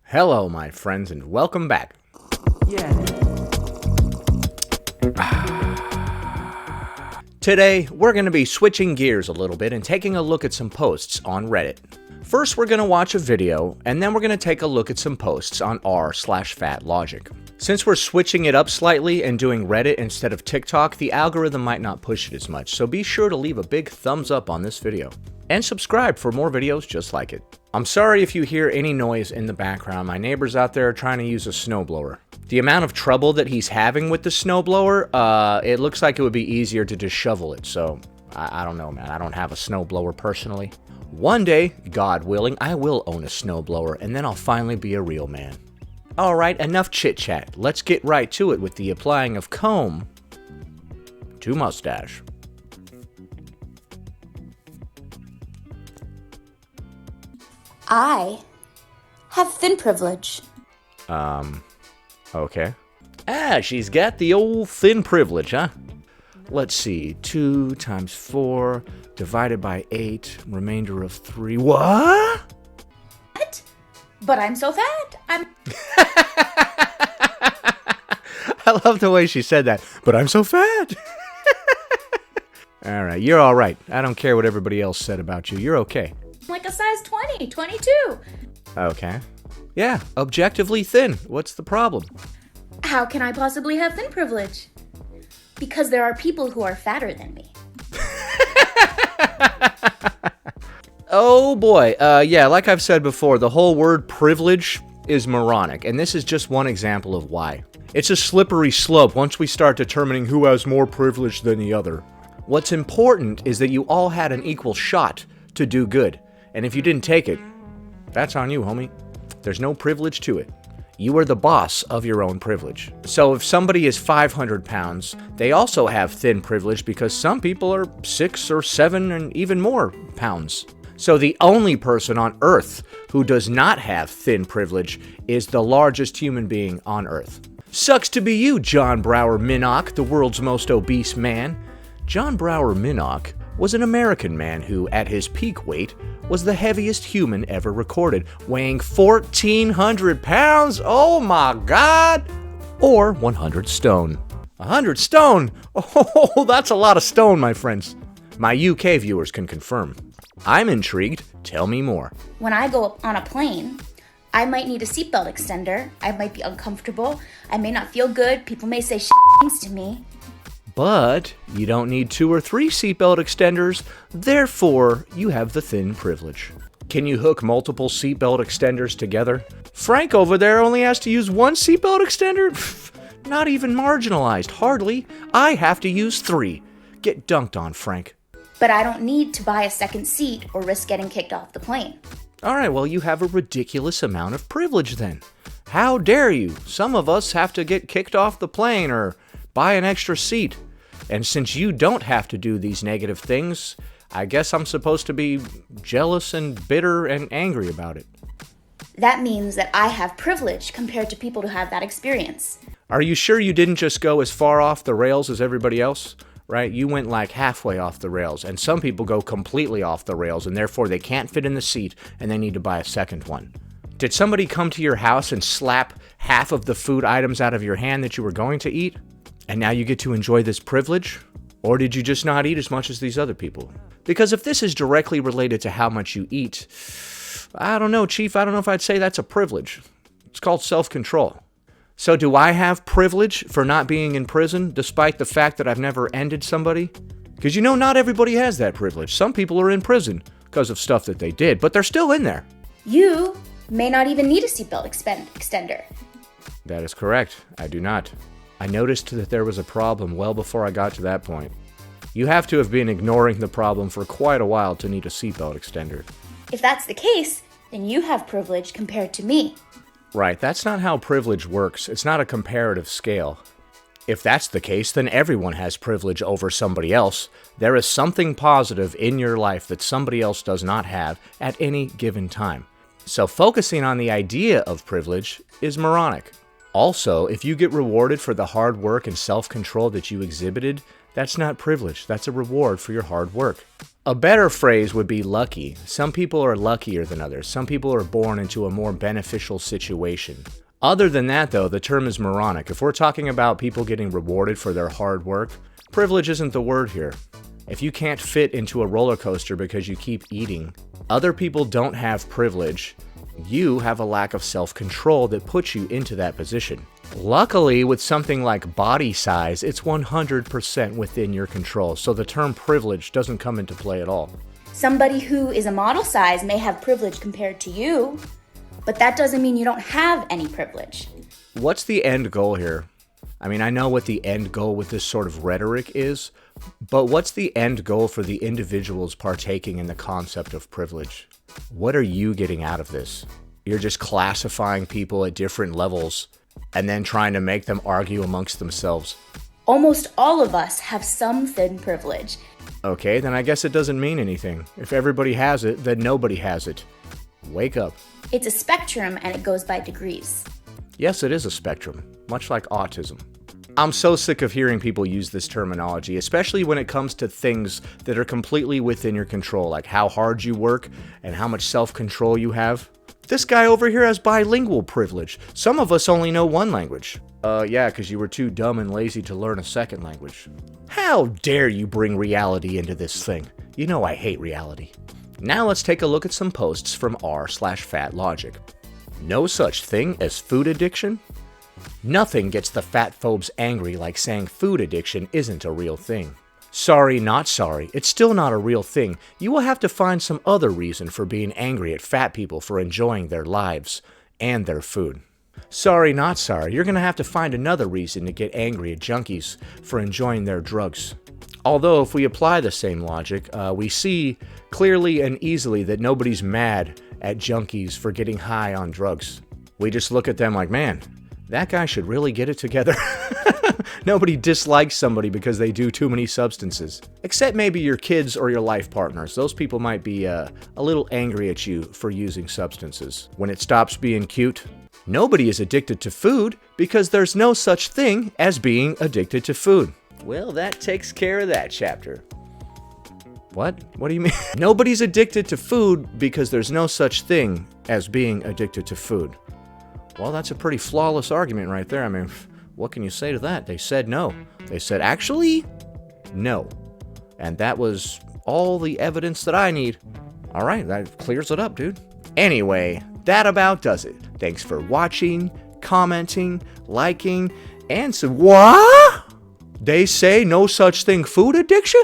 Hello, my friends, and welcome back. Yeah. Today, we're going to be switching gears a little bit and taking a look at some posts on Reddit. First, we're going to watch a video, and then we're going to take a look at some posts on r/FatLogic. Since we're switching it up slightly and doing Reddit instead of TikTok, the algorithm might not push it as much, so be sure to leave a big thumbs up on this video. And subscribe for more videos just like it. I'm sorry if you hear any noise in the background. My neighbor's out there trying to use a snowblower. The amount of trouble that he's having with the snowblower, it looks like it would be easier to just shovel it, so I don't know, man. I don't have a snowblower personally. One day, God willing, I will own a snowblower, and then I'll finally be a real man. Alright, enough chit-chat. Let's get right to it with the applying of comb to mustache. I have thin privilege. Okay. She's got the old thin privilege, huh? Let's see. 2 times 4 divided by 8, remainder of 3. What? What? But I'm so fat. I love the way she said that. But I'm so fat. Alright, you're alright. I don't care what everybody else said about you. You're okay. Like a size 20, 22. Okay. Yeah, objectively thin. What's the problem? How can I possibly have thin privilege? Because there are people who are fatter than me. Oh boy. Yeah, like I've said before, the whole word privilege is moronic, and this is just one example of why. It's a slippery slope once we start determining who has more privilege than the other. What's important is that you all had an equal shot to do good, and if you didn't take it, that's on you, homie. There's no privilege to it. You are the boss of your own privilege. So if somebody is 500 pounds, they also have thin privilege because some people are 6 or 7 and even more pounds. So the only person on Earth who does not have thin privilege is the largest human being on Earth. Sucks to be you, John Brower Minnock, the world's most obese man. John Brower Minnock was an American man who, at his peak weight, was the heaviest human ever recorded, weighing 1,400 pounds, oh my god! Or 100 stone. 100 stone? Oh, that's a lot of stone, my friends. My UK viewers can confirm. I'm intrigued. Tell me more. When I go up on a plane, I might need a seatbelt extender. I might be uncomfortable. I may not feel good. People may say things to me. But you don't need 2 or 3 seatbelt extenders, therefore you have the thin privilege. Can you hook multiple seatbelt extenders together? Frank over there only has to use 1 seatbelt extender? Not even marginalized, hardly. I have to use 3. Get dunked on, Frank. But I don't need to buy a second seat or risk getting kicked off the plane. Alright, well you have a ridiculous amount of privilege then. How dare you? Some of us have to get kicked off the plane or buy an extra seat. And since you don't have to do these negative things, I guess I'm supposed to be jealous and bitter and angry about it. That means that I have privilege compared to people who have that experience. Are you sure you didn't just go as far off the rails as everybody else? Right? You went like halfway off the rails, and some people go completely off the rails, and therefore they can't fit in the seat, and they need to buy a second one. Did somebody come to your house and slap half of the food items out of your hand that you were going to eat? And now you get to enjoy this privilege? Or did you just not eat as much as these other people? Because if this is directly related to how much you eat, I don't know, Chief, I don't know if I'd say that's a privilege. It's called self-control. So do I have privilege for not being in prison, despite the fact that I've never ended somebody? Because you know, not everybody has that privilege. Some people are in prison because of stuff that they did, but they're still in there. You may not even need a seatbelt extender. That is correct. I do not. I noticed that there was a problem well before I got to that point. You have to have been ignoring the problem for quite a while to need a seatbelt extender. If that's the case, then you have privilege compared to me. Right, that's not how privilege works. It's not a comparative scale. If that's the case, then everyone has privilege over somebody else. There is something positive in your life that somebody else does not have at any given time. So focusing on the idea of privilege is moronic. Also, if you get rewarded for the hard work and self-control that you exhibited, that's not privilege. That's a reward for your hard work. A better phrase would be lucky. Some people are luckier than others. Some people are born into a more beneficial situation. Other than that, though, the term is moronic. If we're talking about people getting rewarded for their hard work, privilege isn't the word here. If you can't fit into a roller coaster because you keep eating, other people don't have privilege. You have a lack of self-control that puts you into that position. Luckily, with something like body size, it's 100% within your control, so the term privilege doesn't come into play at all. Somebody who is a model size may have privilege compared to you, but that doesn't mean you don't have any privilege. What's the end goal here? I mean, I know what the end goal with this sort of rhetoric is, but what's the end goal for the individuals partaking in the concept of privilege? What are you getting out of this? You're just classifying people at different levels and then trying to make them argue amongst themselves. Almost all of us have some thin privilege. Okay, then I guess it doesn't mean anything. If everybody has it, then nobody has it. Wake up. It's a spectrum and it goes by degrees. Yes, it is a spectrum, much like autism. I'm so sick of hearing people use this terminology, especially when it comes to things that are completely within your control, like how hard you work and how much self-control you have. This guy over here has bilingual privilege. Some of us only know one language. Yeah, because you were too dumb and lazy to learn a second language. How dare you bring reality into this thing? You know I hate reality. Now let's take a look at some posts from r/FatLogic. No such thing as food addiction? Nothing gets the fat phobes angry like saying food addiction isn't a real thing. Sorry, not sorry. It's still not a real thing. You will have to find some other reason for being angry at fat people for enjoying their lives and their food. Sorry, not sorry. You're going to have to find another reason to get angry at junkies for enjoying their drugs. Although, if we apply the same logic, we see clearly and easily that nobody's mad at junkies for getting high on drugs. We just look at them like, man, that guy should really get it together. Nobody dislikes somebody because they do too many substances. Except maybe your kids or your life partners. Those people might be a little angry at you for using substances. When it stops being cute, nobody is addicted to food because there's no such thing as being addicted to food. Well, that takes care of that chapter. What? What do you mean? Nobody's addicted to food because there's no such thing as being addicted to food. Well, that's a pretty flawless argument right there. I mean, what can you say to that? They said no. They said, actually, no. And that was all the evidence that I need. All right, that clears it up, dude. Anyway, that about does it. Thanks for watching, commenting, liking, and what? They say no such thing food addiction?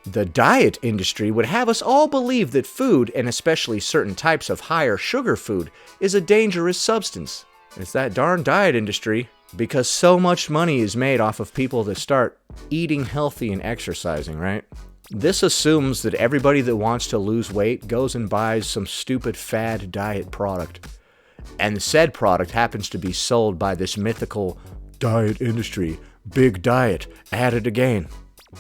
The diet industry would have us all believe that food, and especially certain types of higher sugar food, is a dangerous substance. It's that darn diet industry, because so much money is made off of people that start eating healthy and exercising, right? This assumes that everybody that wants to lose weight goes and buys some stupid fad diet product. And said product happens to be sold by this mythical diet industry. Big diet, at it again.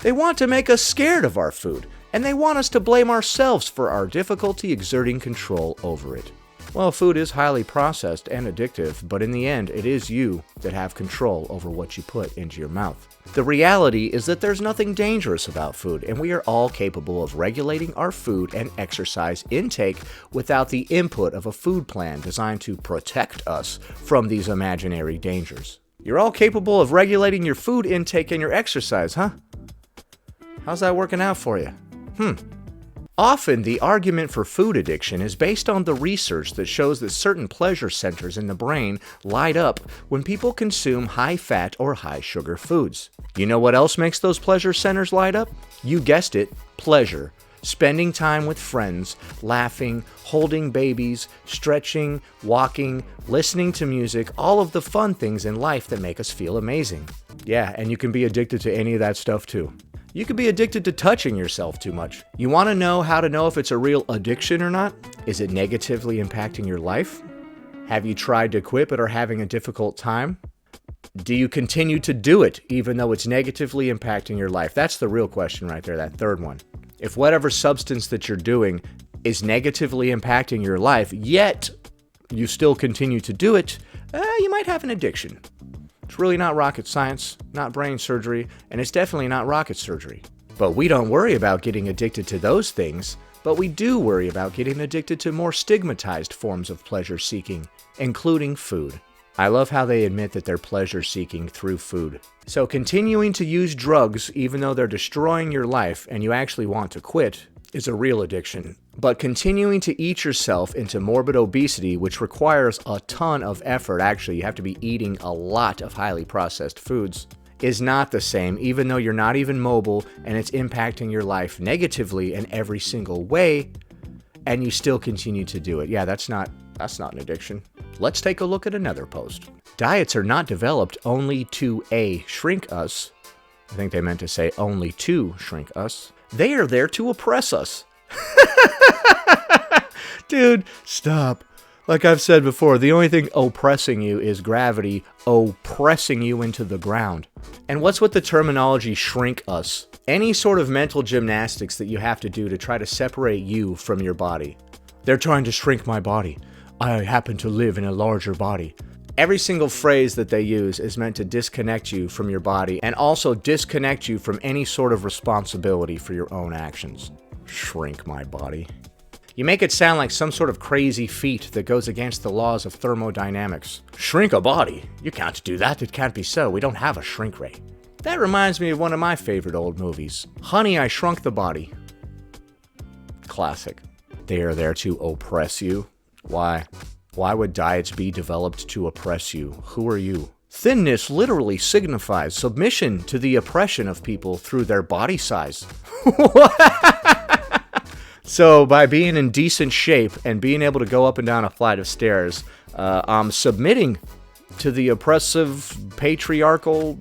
They want to make us scared of our food, and they want us to blame ourselves for our difficulty exerting control over it. Well, food is highly processed and addictive, but in the end, it is you that have control over what you put into your mouth. The reality is that there's nothing dangerous about food, and we are all capable of regulating our food and exercise intake without the input of a food plan designed to protect us from these imaginary dangers. You're all capable of regulating your food intake and your exercise, huh? How's that working out for you? Often, the argument for food addiction is based on the research that shows that certain pleasure centers in the brain light up when people consume high-fat or high-sugar foods. You know what else makes those pleasure centers light up? You guessed it, pleasure. Spending time with friends, laughing, holding babies, stretching, walking, listening to music, all of the fun things in life that make us feel amazing. Yeah, and you can be addicted to any of that stuff too. You could be addicted to touching yourself too much. You want to know how to know if it's a real addiction or not? Is it negatively impacting your life? Have you tried to quit but are having a difficult time? Do you continue to do it even though it's negatively impacting your life? That's the real question right there, that third one. If whatever substance that you're doing is negatively impacting your life, yet you still continue to do it, you might have an addiction. It's really not rocket science, not brain surgery, and it's definitely not rocket surgery. But we don't worry about getting addicted to those things, but we do worry about getting addicted to more stigmatized forms of pleasure seeking, including food. I love how they admit that they're pleasure seeking through food. So continuing to use drugs even though they're destroying your life and you actually want to quit is a real addiction. But continuing to eat yourself into morbid obesity, which requires a ton of effort, actually you have to be eating a lot of highly processed foods, is not the same, even though you're not even mobile and it's impacting your life negatively in every single way, and you still continue to do it. Yeah, that's not an addiction. Let's take a look at another post. Diets are not developed only to shrink us. I think they meant to say only to shrink us. They are there to oppress us. Dude, stop. Like I've said before, the only thing oppressing you is gravity oppressing you into the ground. And what's with the terminology shrink us? Any sort of mental gymnastics that you have to do to try to separate you from your body. They're trying to shrink my body. I happen to live in a larger body. Every single phrase that they use is meant to disconnect you from your body and also disconnect you from any sort of responsibility for your own actions. Shrink my body. You make it sound like some sort of crazy feat that goes against the laws of thermodynamics. Shrink a body? You can't do that. It can't be so. We don't have a shrink ray. That reminds me of one of my favorite old movies, Honey, I Shrunk the Body. Classic. They are there to oppress you. Why? Why would diets be developed to oppress you? Who are you? Thinness literally signifies submission to the oppression of people through their body size. So by being in decent shape and being able to go up and down a flight of stairs, I'm submitting to the oppressive, patriarchal,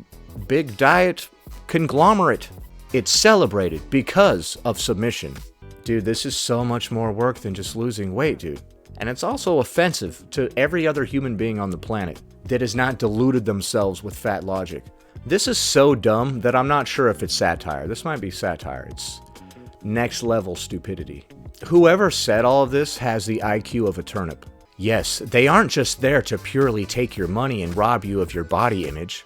big diet conglomerate. It's celebrated because of submission. Dude, this is so much more work than just losing weight, dude. And it's also offensive to every other human being on the planet that has not deluded themselves with FatLogic. This is so dumb that I'm not sure if it's satire. This might be satire. It's next level stupidity. Whoever said all of this has the IQ of a turnip. Yes, they aren't just there to purely take your money and rob you of your body image.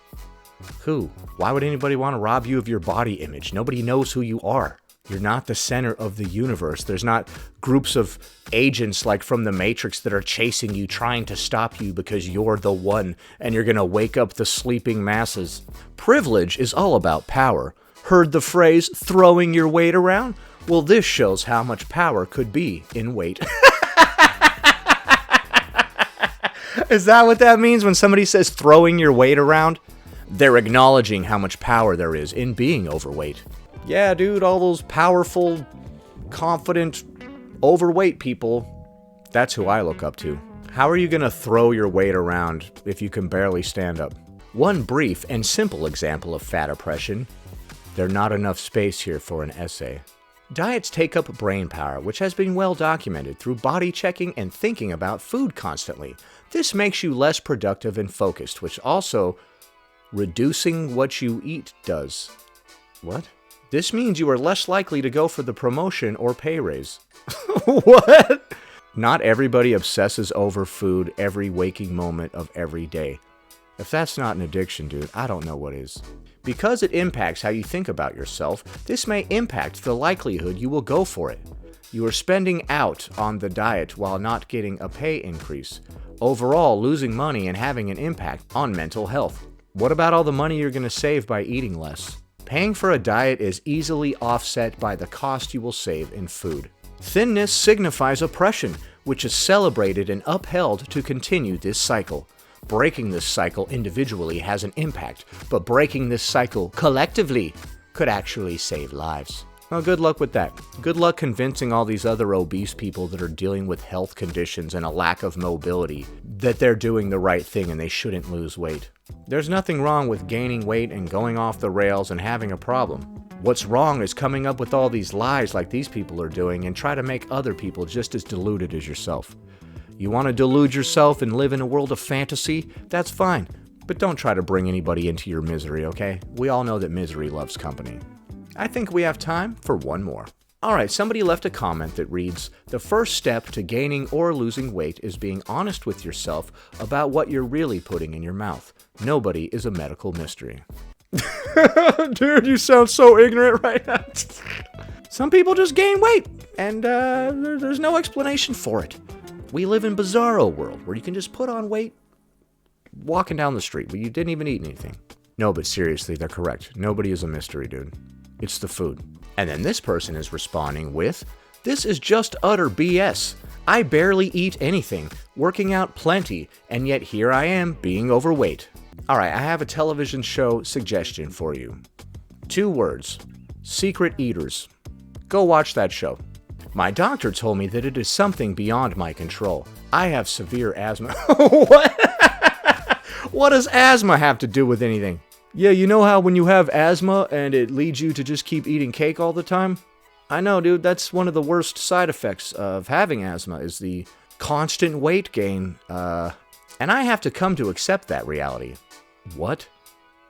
Who? Why would anybody want to rob you of your body image? Nobody knows who you are. You're not the center of the universe. There's not groups of agents like from the Matrix that are chasing you, trying to stop you because you're the one and you're gonna wake up the sleeping masses. Privilege is all about power. Heard the phrase, throwing your weight around? Well, this shows how much power could be in weight. Is that what that means when somebody says throwing your weight around? They're acknowledging how much power there is in being overweight. Yeah, dude, all those powerful, confident, overweight people, that's who I look up to. How are you gonna throw your weight around if you can barely stand up? One brief and simple example of fat oppression. There's not enough space here for an essay. Diets take up brain power, which has been well documented through body checking and thinking about food constantly. This makes you less productive and focused, which also reducing what you eat does. What? This means you are less likely to go for the promotion or pay raise. What? Not everybody obsesses over food every waking moment of every day. If that's not an addiction, dude, I don't know what is. Because it impacts how you think about yourself, this may impact the likelihood you will go for it. You are spending out on the diet while not getting a pay increase. Overall, losing money and having an impact on mental health. What about all the money you're going to save by eating less? Paying for a diet is easily offset by the cost you will save in food. Thinness signifies oppression, which is celebrated and upheld to continue this cycle. Breaking this cycle individually has an impact, but breaking this cycle collectively could actually save lives. Well, good luck with that. Good luck convincing all these other obese people that are dealing with health conditions and a lack of mobility that they're doing the right thing and they shouldn't lose weight. There's nothing wrong with gaining weight and going off the rails and having a problem. What's wrong is coming up with all these lies like these people are doing and try to make other people just as deluded as yourself. You want to delude yourself and live in a world of fantasy? That's fine, but don't try to bring anybody into your misery, okay? We all know that misery loves company. I think we have time for one more. Alright, somebody left a comment that reads, "The first step to gaining or losing weight is being honest with yourself about what you're really putting in your mouth. Nobody is a medical mystery." Dude, you sound so ignorant right now. Some people just gain weight, and there's no explanation for it. We live in bizarro world where you can just put on weight walking down the street where you didn't even eat anything. No, but seriously, they're correct. Nobody is a mystery, dude. It's the food. And then this person is responding with, "This is just utter BS. I barely eat anything, working out plenty, and yet here I am being overweight." Alright, I have a television show suggestion for you. 2 words. Secret Eaters. Go watch that show. My doctor told me that it is something beyond my control. I have severe asthma. What? What does asthma have to do with anything? Yeah, you know how when you have asthma and it leads you to just keep eating cake all the time? I know, dude, that's one of the worst side effects of having asthma is the constant weight gain. And I have to come to accept that reality. What?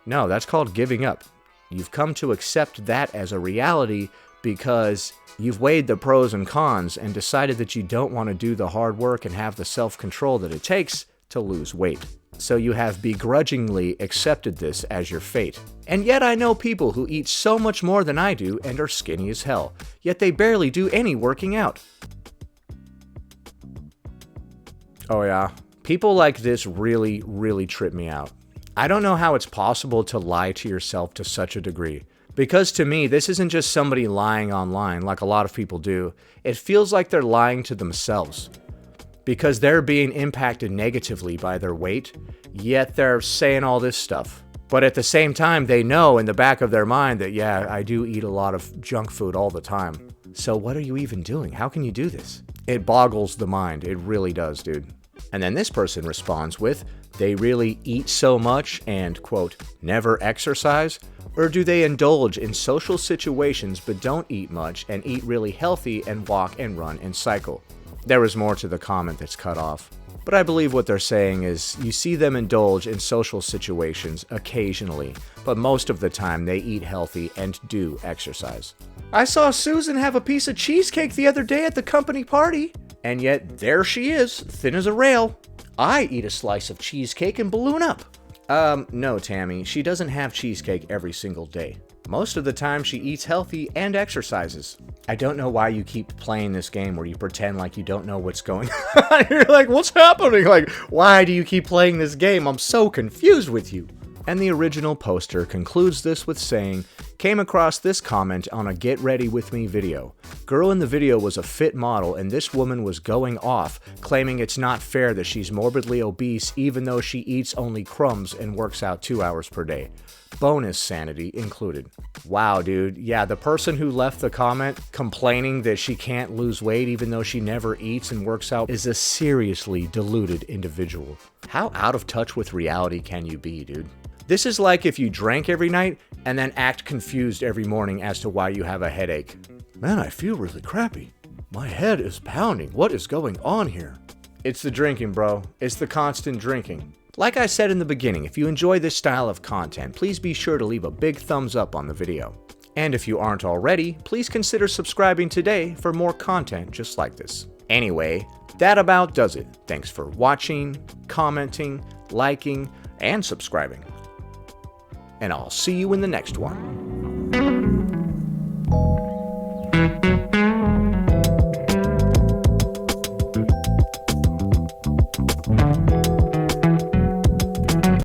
No, that's called giving up. You've come to accept that as a reality because you've weighed the pros and cons and decided that you don't want to do the hard work and have the self-control that it takes to lose weight. So you have begrudgingly accepted this as your fate. And yet I know people who eat so much more than I do and are skinny as hell, yet they barely do any working out. Oh yeah, people like this really, really trip me out. I don't know how it's possible to lie to yourself to such a degree. Because to me, this isn't just somebody lying online like a lot of people do. It feels like they're lying to themselves. Because they're being impacted negatively by their weight, yet they're saying all this stuff. But at the same time, they know in the back of their mind that, yeah, I do eat a lot of junk food all the time. So what are you even doing? How can you do this? It boggles the mind. It really does, dude. And then this person responds with, they really eat so much and, quote, never exercise? Or do they indulge in social situations but don't eat much and eat really healthy and walk and run and cycle? There was more to the comment that's cut off. But I believe what they're saying is you see them indulge in social situations occasionally, but most of the time they eat healthy and do exercise. I saw Susan have a piece of cheesecake the other day at the company party, and yet there she is, thin as a rail. I eat a slice of cheesecake and balloon up. No, Tammy, she doesn't have cheesecake every single day. Most of the time she eats healthy and exercises. I don't know why you keep playing this game where you pretend like you don't know what's going on. You're like, what's happening? Like, why do you keep playing this game? I'm so confused with you. And the original poster concludes this with saying, came across this comment on a Get Ready With Me video. Girl in the video was a fit model and this woman was going off, claiming it's not fair that she's morbidly obese even though she eats only crumbs and works out 2 hours per day. Bonus sanity included. Wow, dude. Yeah, the person who left the comment complaining that she can't lose weight even though she never eats and works out is a seriously deluded individual. How out of touch with reality can you be, dude? This is like if you drank every night and then act confused every morning as to why you have a headache. Man, I feel really crappy. My head is pounding. What is going on here? It's the drinking, bro. It's the constant drinking. Like I said in the beginning, if you enjoy this style of content, please be sure to leave a big thumbs up on the video. And if you aren't already, please consider subscribing today for more content just like this. Anyway, that about does it. Thanks for watching, commenting, liking, and subscribing. And I'll see you in the next one.